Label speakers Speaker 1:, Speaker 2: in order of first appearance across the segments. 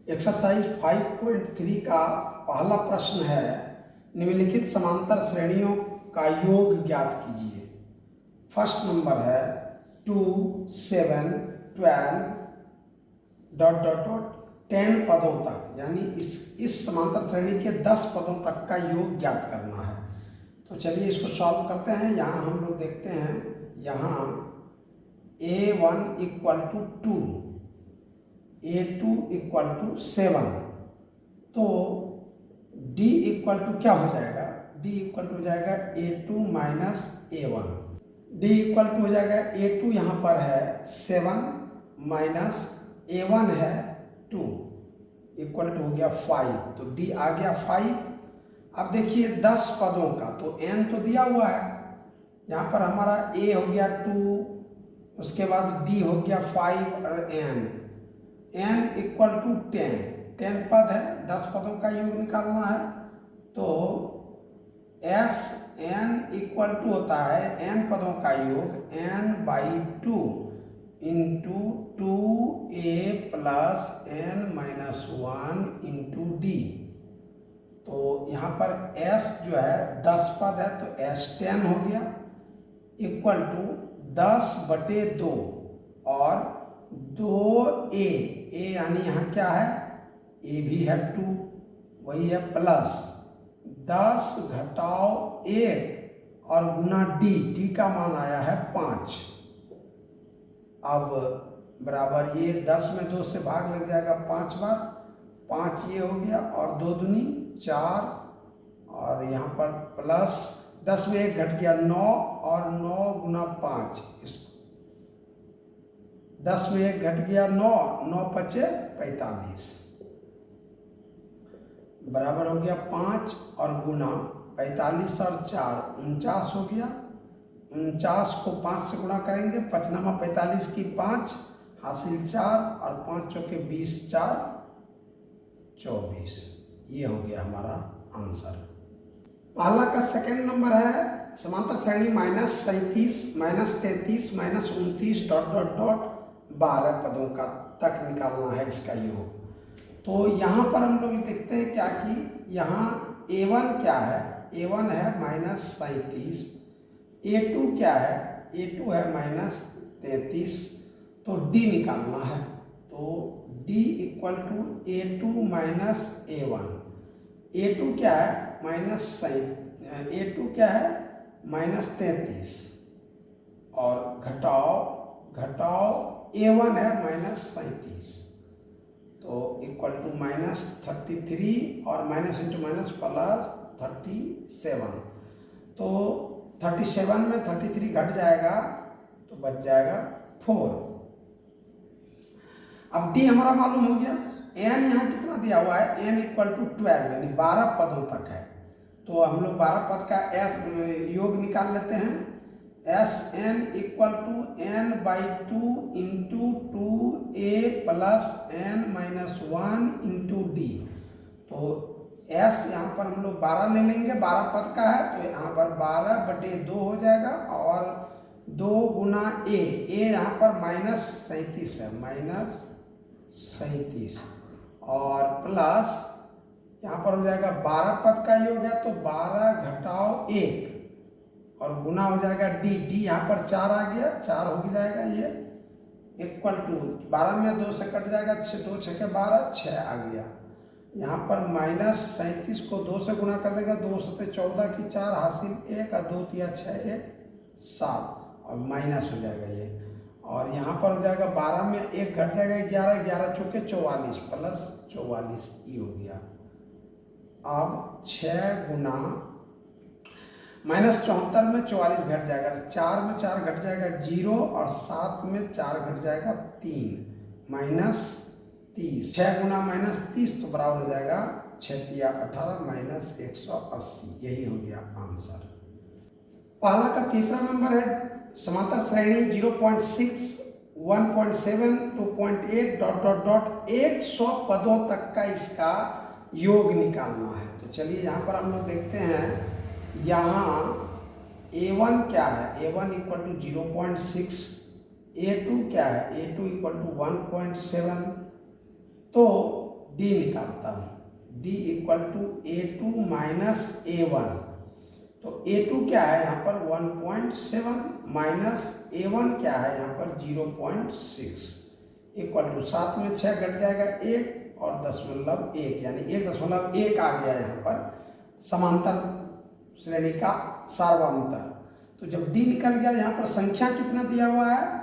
Speaker 1: Exercise 5.3 का पहला प्रश्न है, निम्नलिखित समांतर श्रेणियों का योग ज्ञात कीजिए। फर्स्ट नंबर है 2, 7, 12 डॉट डॉट डॉट 10 पदों तक, यानी इस समांतर श्रेणी के 10 पदों तक का योग ज्ञात करना है। तो चलिए इसको सॉल्व करते हैं। यहाँ हम लोग देखते हैं, यहाँ A1 equal to 2, A2 equal to 7, तो D इक्वल टू क्या हो जाएगा? D इक्वल टू हो जाएगा A2 minus A1। D equal to हो जाएगा A2 यहाँ पर है 7 माइनस A1 है 2, इक्वल टू हो गया 5, तो D आ गया 5। अब देखिए 10 पदों का, तो N तो दिया हुआ है, यहाँ पर हमारा A हो गया 2, उसके बाद D हो गया 5 और N इक्वल टू 10 पद है, 10 पदों का योग निकालना है। तो N इक्वल टू होता है N पदों का योग N/2 into 2A plus N-1 into D। तो यहाँ पर S जो है 10 पद है, तो S10 हो गया, इक्वल टू 10/2 और 2A, यानी यहाँ क्या है, A भी है 2, वही है, प्लस 10 घटाओ 1 और गुना D का मान आया है 5। अब बराबर ये 10 में 2 से भाग लग जाएगा 5 बार, 5 ये हो गया और 2 दूनी 4, और यहाँ पर प्लस 10 में 1 घट गया 9 और 9 गुना 5, 10 में 1 घट गया 9, 9 पचे 45, बराबर हो गया 5 और गुना 45 और 4 49 हो गया। 49 को 5 से गुणा करेंगे, 5 45 की 5 हासिल 4 और 5 चौके 20, 4 24, ये हो गया हमारा आंसर। पहला का सेकंड नंबर है, समांतर श्रेणी -37, -33, -29 डॉट डॉट डॉट 12 पदों का तक निकालना है इसका योग। तो यहाँ पर हम लोग देखते हैं क्या कि यहाँ A1 क्या है, A1 है -37, A2 क्या है, A2 है -33, तो D निकालना है। तो D equal to A2 minus A1। A2 क्या है A2 क्या है -33, और घटाओ A1 है -37, तो इक्वल टू -33 और माइनस इंटू माइनस प्लस 37, तो 37 में 33 घट जाएगा तो बच जाएगा 4। अब D हमारा मालूम हो गया। N यहाँ कितना दिया हुआ है, N इक्वल टू 12, यानी 12 पदों तक है, तो हम लोग 12 पद का योग निकाल लेते हैं। Sn equal to N/2 into 2A plus N-1 into D। तो S यहाँ पर हम लोग 12 ले लेंगे, 12 पद का है, तो यहाँ पर 12/2 हो जाएगा, और 2 गुना A यहाँ पर -37 है, -37, और प्लस यहाँ पर हो जाएगा 12 पद का योग है, तो 12 घटाओ 1 और गुना हो जाएगा D यहाँ पर 4 आ गया, 4 हो जाएगा ये, इक्वल टू 12 में 2 से कट जाएगा, 2 6 के 12, 6 आ गया। यहाँ पर -37 को 2 से गुना कर देगा, 2 7 14 की 4 हासिल 1 और 2 3 6 1 7, और माइनस हो जाएगा ये, और यहाँ पर हो जाएगा 12 में 1 घट जाएगा 11, 11 चौके 44 प्लस 44 ये हो गया। अब 6 गुना -74 में 44 घट जाएगा, तो 4 में 4 घट जाएगा 0, और 7 में 4 घट जाएगा 3, -30, 6 गुना -30 तो बराबर हो जाएगा 6 18 -180, यही हो गया आंसर। पहला का तीसरा नंबर है, समांतर श्रेणी 0.6, 1.7, 2.8 डॉट डॉट डॉट 100 पदों तक का इसका योग निकालना है। तो चलिए यहाँ पर हम लोग देखते हैं, यहाँ A1 क्या है, A1 इक्वल टू 0.6, A2 क्या है, A2 इक्वल टू 1.7, तो डी निकालता हूँ, D equal to A2 minus A1। तो A2 क्या है यहाँ पर 1.7 माइनस A1 क्या है यहाँ पर 0.6 इक्वल टू 7 में 6 घट जाएगा 1 और 0.1 यानी 1.1 आ गया यहाँ पर समांतर श्रेणी का सार्वंतर। तो जब डी निकल गया, यहाँ पर संख्या कितना दिया हुआ है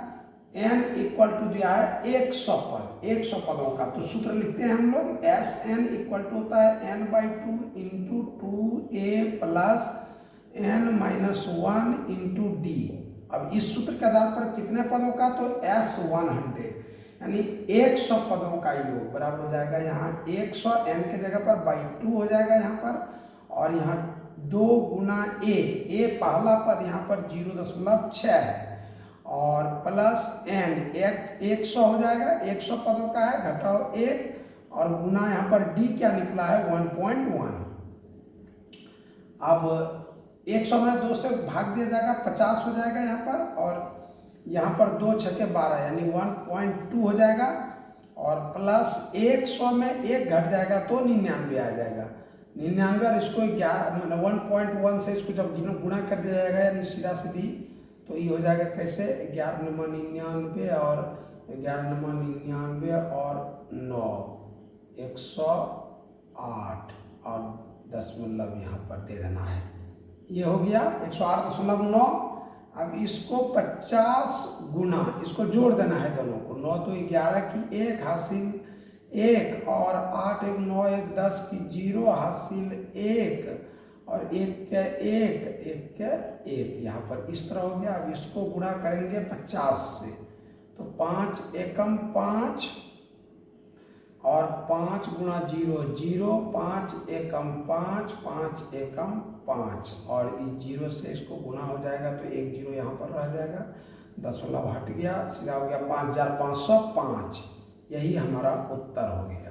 Speaker 1: n इक्वल टू दिया है 100 पद, 100 पदों का। तो सूत्र लिखते हैं हम लोग Sn इक्वल टू होता है n/2 into 2a plus n minus 1 into D. अब इस सूत्र के आधार पर कितने पदों का, तो S100 यानी 100 पदों का योग बराबर हो जाएगा यहाँ 100 n के जगह पर बाई 2 हो जाएगा यहाँ पर, और यहाँ 2 गुना a पहला पद यहाँ पर 0.6 है और प्लस n 100 हो जाएगा, 100 पदों का है, घटाओ 1 और गुना यहाँ पर d क्या निकला है 1.1। अब 100 में 2 से भाग दिया जाएगा 50 हो जाएगा यहाँ पर, और यहाँ पर 2 छके 12 यानी 1.2 हो जाएगा, और प्लस 100 में 1 घट जाएगा तो 99 आ जाएगा। 99 और इसको 11 मतलब 1.1 से इसको जब गुणा कर दिया जाएगा यानी सीधा सीधी, तो ये हो जाएगा कैसे 11 नंबर 99 और 11 नंबर 99 और 9 108 और दशमलव यहाँ पर दे देना है। ये हो गया 108.9। अब इसको 50 गुना इसको जोड़ देना है दोनों को, 9 तो 11 की 1 हासिल 1 और 8 1 9 1 10 की 0 हासिल 1 और 1 के 1 1 के 1 यहाँ पर इस तरह हो गया। अब इसको गुणा करेंगे 50 से, तो 5 एकम 5 और 5 गुणा 0 0 5 एकम 5 5 एकम 5 और इस 0 से इसको गुना हो जाएगा तो 1 0 यहाँ पर रह जाएगा, दशमलव हट गया, सीधा हो गया 5505। यही हमारा उत्तर हो गया।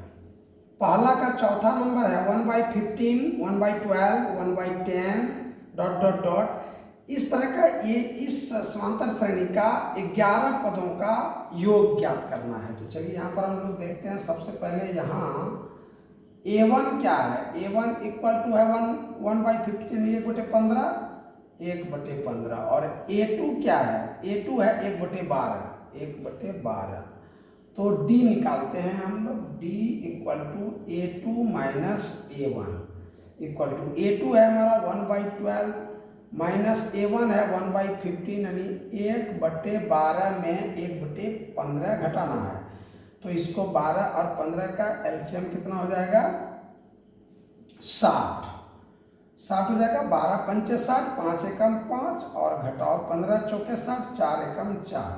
Speaker 1: पहला का चौथा नंबर है 1/15 1/12 1/10 डॉट डॉट डॉट। इस तरह का ये इस समांतर श्रेणी का 11 पदों का योग ज्ञात करना है। तो चलिए यहाँ पर हम लोग देखते हैं। सबसे पहले यहाँ A1 क्या है, A1 इक्वल टू है 1/15 1/15 1/15 और A2 क्या है, A2 है 1/12 1/12। तो D निकालते हैं हम लोग, D equal to A2 minus A1 equal to A2 है हमारा 1/12 माइनस A1 है 1/15 यानी 1/12 में 1/15 घटाना है। तो इसको 12 और 15 का एलसीएम कितना हो जाएगा 60 हो जाएगा। 12 पंचे 60 5 एकम 5 और घटाओ 15 चौके 60 4 एकम 4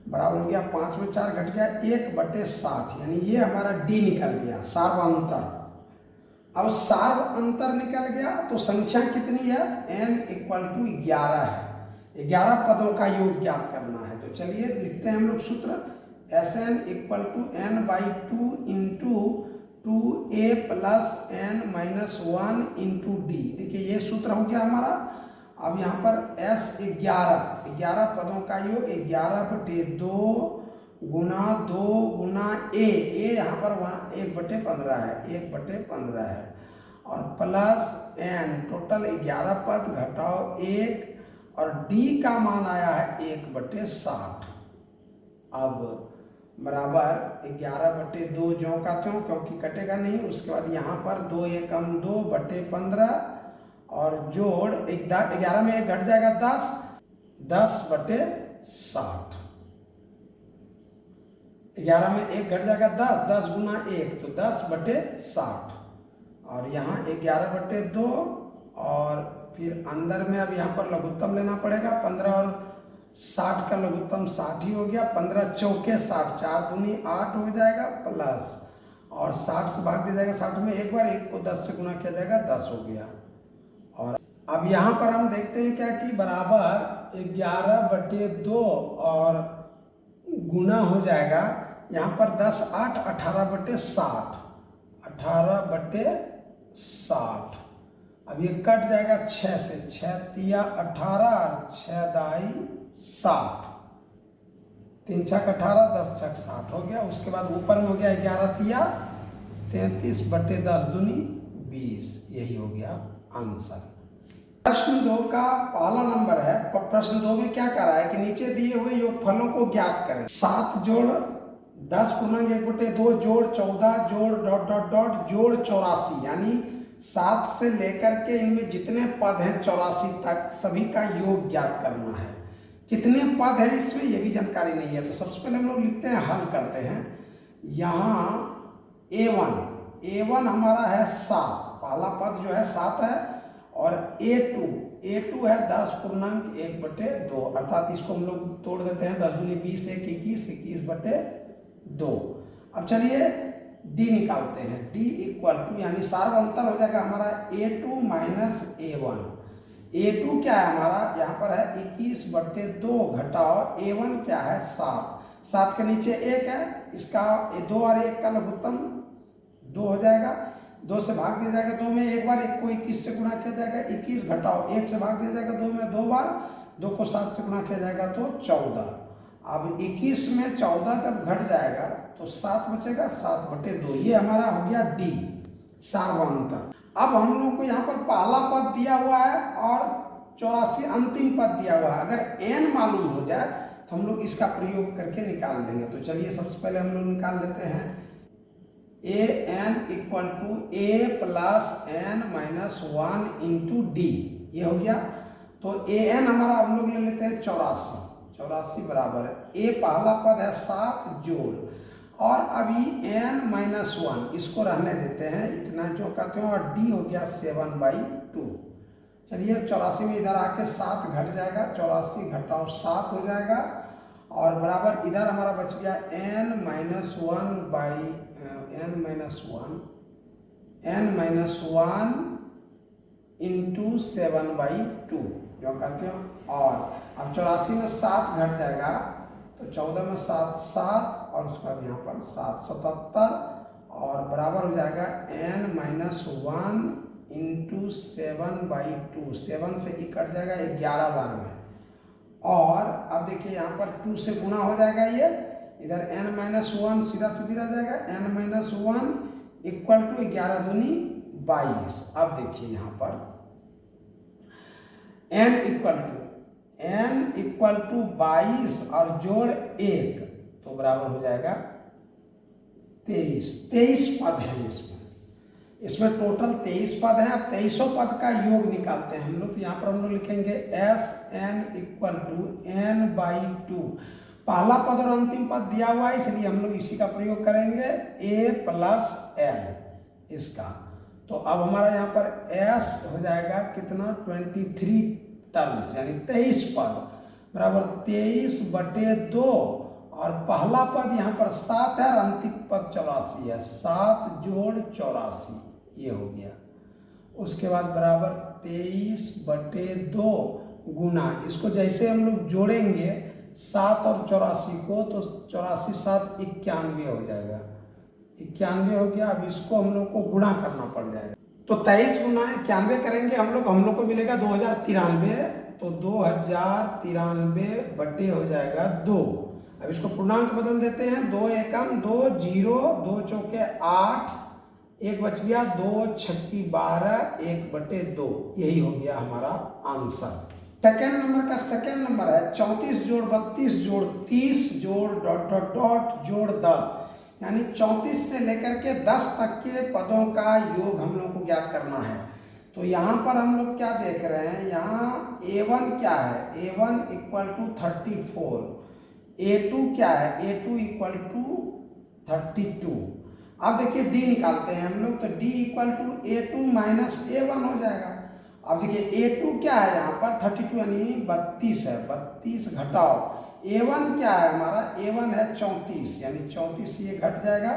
Speaker 1: बराबर हो गया 5 में 4 घट गया 1/60 यानी ये हमारा डी निकल गया सार्वंतर। अब सार्वंतर निकल गया तो संख्या कितनी है n इक्वल टू 11 है, 11 पदों का योग ज्ञात करना है। तो चलिए लिखते हैं हम लोग सूत्र Sn equal to n/2 into 2a plus n minus 1 into D. देखिए ये सूत्र हो गया हमारा। अब यहाँ पर S 11 पदों का योग 11/2 गुना 2 गुना a यहाँ पर 1/15 है 1/15 है और प्लस n टोटल 11 पद घटाओ 1 और d का मान आया है 1/60। अब बराबर 11/2 ज्यों का त्यों क्योंकि कटेगा नहीं। उसके बाद यहाँ पर 2 एकम 2/15 और जोड़ 11 में 1 घट जाएगा 10/60 11 में 1 घट जाएगा 10 गुना 1 तो 10/60 और यहाँ 11/2 और फिर अंदर में अब यहाँ पर लघुत्तम लेना पड़ेगा। 15 और 60 का लघुत्तम 60 ही हो गया। 15 चौके 60 4 दूनी 8 हो जाएगा प्लस और 60 से भाग दिया जाएगा 60 में एक बार 1 को 10 से गुना किया जाएगा 10 हो गया। और अब यहाँ पर हम देखते हैं क्या कि बराबर 11/2 और गुना हो जाएगा यहाँ पर 10 8 18/60 18/60। अब ये कट जाएगा 6 से 6 तिया 18 और 6 दाई 60 3 छक 18 10 छक 60 हो गया। उसके बाद ऊपर में हो गया 11 तिया 33/10 दूनी 20, यही हो गया आंसर। प्रश्न 2 का पहला नंबर है। प्रश्न 2 में क्या कर रहा है कि नीचे दिए हुए योगफलों को ज्ञात करें। 7 जोड़ 10 पूर्णांक 1/2 जोड़ 14 जोड़ ... जोड़ 84, यानी 7 से लेकर के इनमें जितने पद हैं 84 तक सभी का योग ज्ञात करना है। कितने पद हैं इसमें ये भी जानकारी नहीं है। तो सबसे पहले हम लोग लिखते हैं, हल करते हैं। यहाँ A1 हमारा है 7, पहला पद जो है 7 है, और A2 है 10 पूर्णांक 1/2, अर्थात इसको हम लोग तोड़ देते हैं। 10 दूनी 20, 21, 21/2। अब चलिए D निकालते हैं। D इक्वल टू, यानी सार्वंतर हो जाएगा हमारा A2 माइनस A1। A2 क्या है हमारा, यहाँ पर है 21/2 घटाओ A1 क्या है 7 के नीचे 1 है, इसका 2 और 1 का लघुत्तम 2 हो जाएगा। 2 से भाग दिया जाएगा 2 में, एक बार 1 को 21 से गुणा किया जाएगा 21, घटाओ 1 से भाग दिया जाएगा 2 में 2 बार, 2 को 7 से गुणा किया जाएगा तो 14। अब 21 में 14 जब घट जाएगा तो 7 बचेगा, 7/2। ये हमारा हो गया D, सार्वंतर। अब हम लोग को यहाँ पर पहला पद दिया हुआ है और 84 अंतिम पद दिया हुआ है। अगर n मालूम हो जाए तो हम लोग इसका प्रयोग करके निकाल देंगे। तो चलिए सबसे पहले हम लोग निकाल लेते हैं। an equal to a plus n minus 1 into D, ये हो गया। तो an हमारा हम लोग ले लेते हैं 84 बराबर a पहला पद है 7 जोड़, और अभी n माइनस 1 इसको रहने देते हैं, इतना जो कहते हैं, और d हो गया 7/2। चलिए 84 में इधर आके 7 घट जाएगा, 84 घटाओ 7 हो जाएगा, और बराबर इधर हमारा बच गया n माइनस 1 इंटू 7/2 जो कहते हैं। और अब 84 में 7 घट जाएगा तो 14 में 7 और उसके बाद यहाँ पर 7 77, और बराबर हो जाएगा n माइनस 1 इंटू 7/2। 7 से 1 कट जाएगा 11 बार में, और अब देखिए यहाँ पर 2 से गुणा हो जाएगा, ये इधर n माइनस 1 सीधा सीधी रह जाएगा, n माइनस 1 इक्वल टू 11 दूनी 22। अब देखिए यहाँ पर n इक्वल टू 22 और जोड़ 1 तो बराबर हो जाएगा 23 पद है इसमें टोटल 23 पद है। अब 23 पद का योग निकालते हैं हम लोग। तो यहाँ पर हम लोग लिखेंगे Sn इक्वल टू n/2। पहला पद और अंतिम पद दिया हुआ है, इसलिए हम लोग इसी का प्रयोग करेंगे, a प्लस n इसका। तो अब हमारा यहाँ पर S हो जाएगा कितना, 23 टर्म्स, यानी 23 पद बराबर 23/2, और पहला पद यहाँ पर 7 है और अंतिम पद 84 है, 7 जोड़ 84 ये हो गया। उसके बाद बराबर 23/2 गुना, इसको जैसे हम लोग जोड़ेंगे 7 और 84 को, तो 84 7 91 हो जाएगा, 91 हो गया। अब इसको हम लोग को गुणा करना पड़ जाएगा, तो 23 गुना 91 करेंगे हम लोग को मिलेगा 2093। तो 2093 हो जाएगा 2। अब इसको पूर्णांक बदल देते हैं, 2 एकम 2 0, 2 चौके 8, 1 बच गया, 2 छक्की 12, 1/2, यही हो गया हमारा आंसर। सेकेंड नंबर का सेकेंड नंबर है 34 जोड़ 32 जोड़ 30 जोड़ ... जोड़ 10, यानी 34 से लेकर के 10 तक के पदों का योग हम लोग को ज्ञात करना है। तो यहाँ पर हम लोग क्या देख रहे हैं, यहाँ A1 क्या है, A1 इक्वल टू 34, A2 क्या है, A2 इक्वल टू 32। अब देखिए D निकालते हैं हम लोग। तो D equal to A2 minus A1 हो जाएगा। अब देखिए A2 क्या है यहाँ पर 32, यानी 32 है, 32 घटाओ A1 क्या है हमारा, A1 है 34, यानी 34 ये घट जाएगा,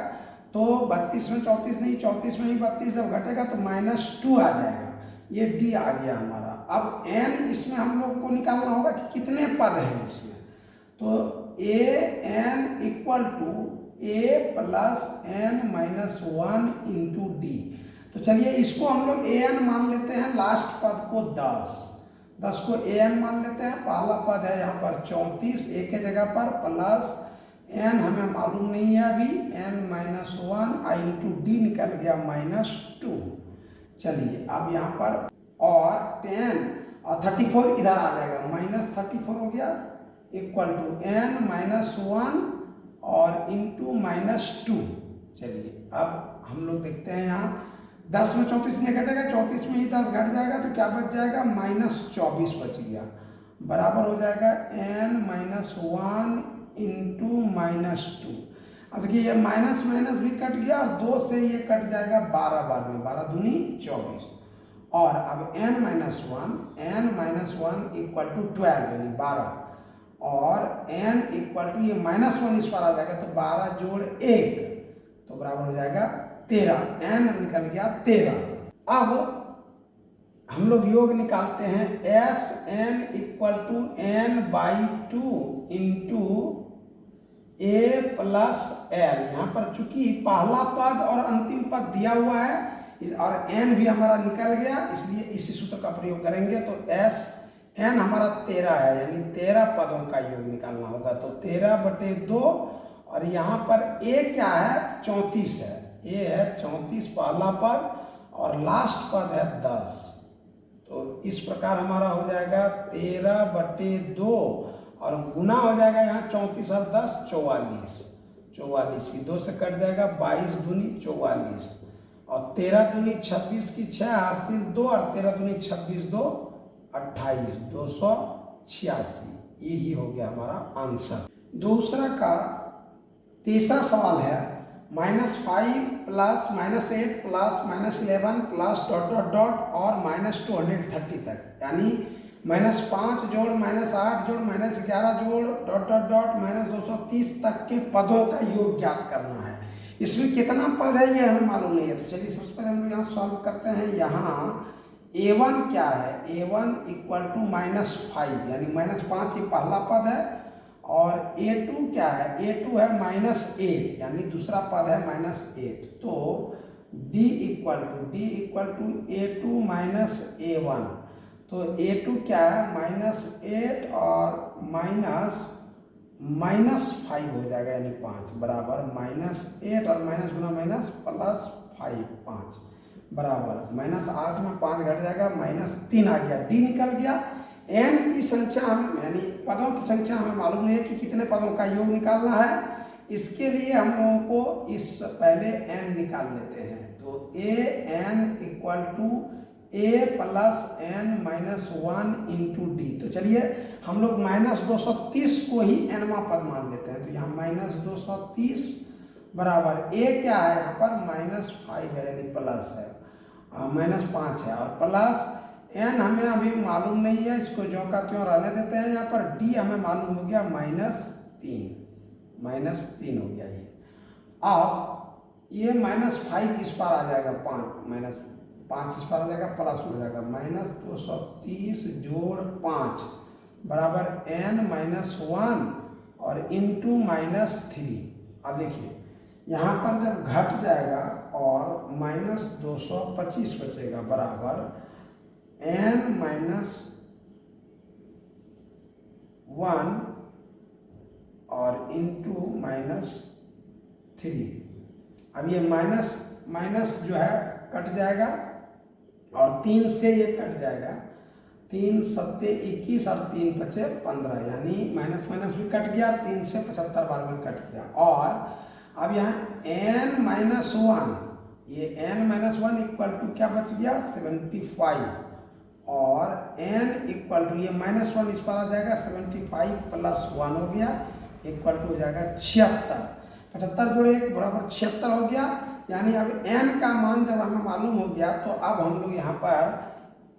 Speaker 1: तो 32 में 34 नहीं, 34 में ही 32 जब घटेगा तो -2 आ जाएगा, ये D आ गया हमारा। अब n इसमें हम लोग को निकालना होगा कि कितने पद हैं इसमें। तो an equal to a plus n minus 1 into D. तो चलिए इसको हम लोग an मान लेते हैं, लास्ट पद को 10 को an मान लेते हैं। पहला पद है यहाँ पर 34, a के जगह पर प्लस n हमें मालूम नहीं है अभी, n-1 i इंटू डी निकल गया -2। चलिए अब यहाँ पर और 10 और 34 इधर आ जाएगा, -34 हो गया इक्वल टू n-1 और इंटू -2। चलिए अब हम लोग देखते हैं यहाँ 10 में 34 नहीं घटेगा, 34 में ही 10 घट जाएगा तो क्या बच जाएगा, -24 बच गया, बराबर हो जाएगा n-1 इंटू -2। अब देखिए ये माइनस माइनस भी कट गया और 2 से ये कट जाएगा 12 बाद में, 12 दूनी 24। और अब n-1 इक्वल टू 12 यानी 12 और n इक्वल टू ये -1 इस पर आ जाएगा तो 12 जोड़ 1 तो बराबर हो जाएगा 13, n निकल गया 13। अब हम लोग योग निकालते हैं, Sn equal to n/2 into a plus l। यहाँ पर चूंकि पहला पद और अंतिम पद दिया हुआ है और n भी हमारा निकल गया, इसलिए इसी सूत्र का प्रयोग करेंगे। तो Sn हमारा 13 है, यानी 13 पदों का योग निकालना होगा। तो 13/2 और यहाँ पर a क्या है, 34 है, a है 34 पहला पद और लास्ट पद है 10। तो इस प्रकार हमारा हो जाएगा 13/2 और गुना हो जाएगा यहाँ 34 और 10 44, 44 की 2 से कट जाएगा, 22 दूनी 44 और 13 दूनी 26 की 6 हासिल 2 और 13 दूनी 26 2 28, 286। यही हो गया हमारा आंसर। दूसरा का तीसरा सवाल है -5 प्लस -8 प्लस -11 प्लस डॉट और -230 तक, यानी -5 जोड़ -8 जोड़ -11 जोड़ डॉट -230 तक के पदों का योग ज्ञात करना है। इसमें कितना पद है ये हमें मालूम नहीं है, तो चलिए सबसे पहले हम लोग यहाँ सॉल्व करते हैं। यहाँ a1 क्या है, a1 इक्वल टू -5 यानी -5 ये पहला पद है और a2 क्या है, a2 है -8 यानी दूसरा पद है -8। तो d equal to a2 -a1। तो a2 क्या है -8 और -5 हो जाएगा यानी 5 बराबर -8 और माइनस गुना माइनस प्लस 5 5 बराबर -8 में 5 घट जाएगा -3 आ गया, d निकल गया। n की संख्या हमें यानी पदों की संख्या हमें मालूम नहीं है कि कितने पदों का योग निकालना है। इसके लिए हम लोगों को इस पहले n निकाल लेते हैं। तो an equal to a plus n-1 into D. तो चलिए हम लोग -230 को ही nवां पद मान लेते हैं। तो यहाँ -230 बराबर a क्या है, यहाँ पर -5 है यानी प्लस है, -5 है और प्लस n हमें अभी मालूम नहीं है, इसको ज्यों का त्यों रहने देते हैं। यहाँ पर d हमें मालूम हो गया -3 हो गया ये। अब ये -5 इस पर आ जाएगा, 5 इस पर आ जाएगा, प्लस में हो जाएगा -230 जोड़ 5 बराबर n-1 और इंटू -3। अब देखिए यहाँ पर जब घट जाएगा और -225 बचेगा बराबर n-1 और इंटू -3। अब ये माइनस जो है कट जाएगा और 3 से ये कट जाएगा, 3 सत्ते 21 और 3 बचे 15 यानी माइनस भी कट गया, 3 से 75 बार में कट गया। और अब यहाँ n-1 ये n-1 इक्वल टू क्या बच गया 75 और n इक्वल टू ये -1 इस पर आ जाएगा 75 प्लस 1 हो गया इक्वल टू हो जाएगा 76। 75 जोड़े 1 बराबर 76 हो गया। यानी अब n का मान जब हमें मालूम हो गया तो अब हम लोग यहाँ पर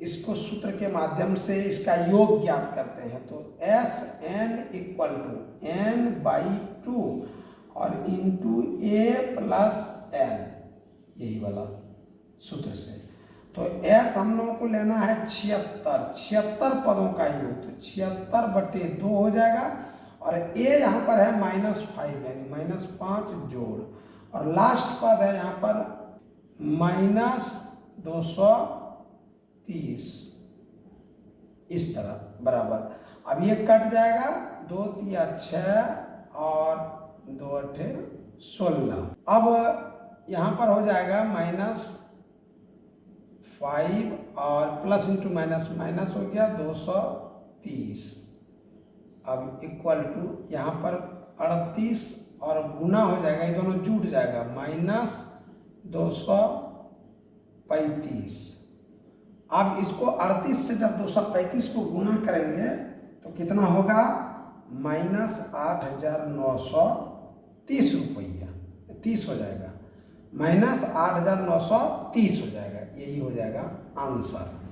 Speaker 1: इसको सूत्र के माध्यम से इसका योग ज्ञात करते हैं। तो Sn इक्वल टू n/2 और इंटू a प्लस n, यही वाला सूत्र से। तो S हम लोगों को लेना है 76 पदों का योग, तो 76/2 हो जाएगा और a यहाँ पर है -5 यानी -5 जोड़ और लास्ट पद है यहाँ पर -230 इस तरह बराबर। अब ये कट जाएगा, 2 तिया 6 और 2 अट्ठे 16। अब यहाँ पर हो जाएगा -5 और प्लस इंटू माइनस माइनस हो गया 230। अब इक्वल टू यहाँ पर 38 और गुना हो जाएगा, ये दोनों जुट जाएगा, -235। अब इसको 38 से जब 235 को गुना करेंगे तो कितना होगा, -8,930 रुपया 30 हो जाएगा, -8,930 हो जाएगा। यही हो जाएगा आंसर।